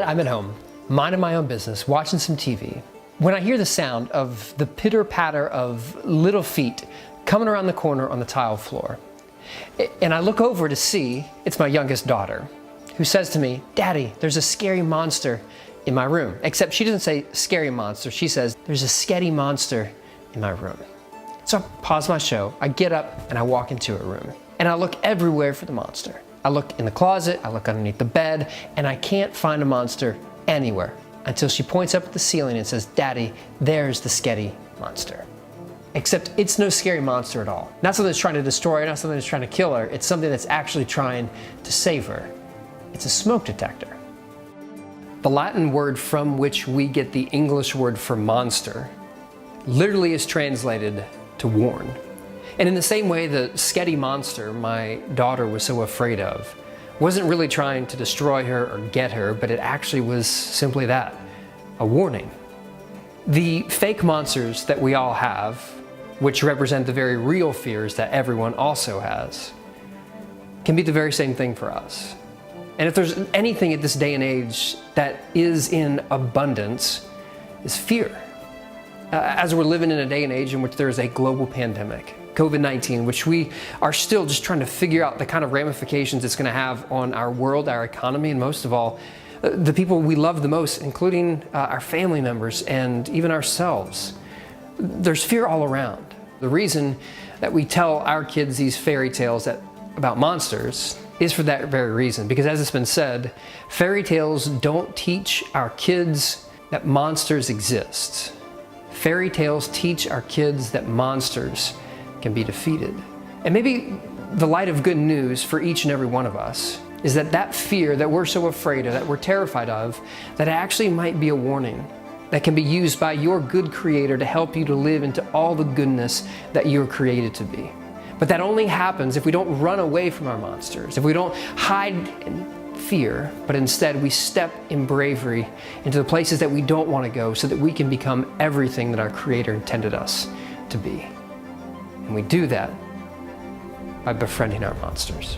I'm at home, minding my own business, watching some TV, when I hear the sound of the pitter-patter of little feet coming around the corner on the tile floor. And I look over to see it's my youngest daughter, who says to me, "Daddy, there's a scary monster in my room." Except she doesn't say scary monster, she says, "There's a sketty monster in my room." So I pause my show, I get up and I walk into her room. And I look everywhere for the monster. I look in the closet, I look underneath the bed, and I can't find a monster anywhere until she points up at the ceiling and says, "Daddy, there's the sketty monster." Except it's no scary monster at all. Not something that's trying to destroy her, not something that's trying to kill her. It's something that's actually trying to save her. It's a smoke detector. The Latin word from which we get the English word for monster literally is translated to warn. And in the same way, the sketty monster my daughter was so afraid of wasn't really trying to destroy her or get her, but it actually was simply that, a warning. The fake monsters that we all have, which represent the very real fears that everyone also has, can be the very same thing for us. And if there's anything at this day and age that is in abundance, is fear. As we're living in a day and age in which there is a global pandemic, COVID-19, which we are still just trying to figure out the kind of ramifications it's going to have on our world, our economy, and most of all, the people we love the most, including our family members and even ourselves. There's fear all around. The reason that we tell our kids these fairy tales about monsters is for that very reason. Because as it's been said, fairy tales don't teach our kids that monsters exist. Fairy tales teach our kids that monsters can be defeated. And maybe the light of good news for each and every one of us is that fear that we're so afraid of, that we're terrified of, that actually might be a warning that can be used by your good Creator to help you to live into all the goodness that you're created to be. But that only happens if we don't run away from our monsters, if we don't hide in fear, but instead we step in bravery into the places that we don't want to go so that we can become everything that our Creator intended us to be. And we do that by befriending our monsters.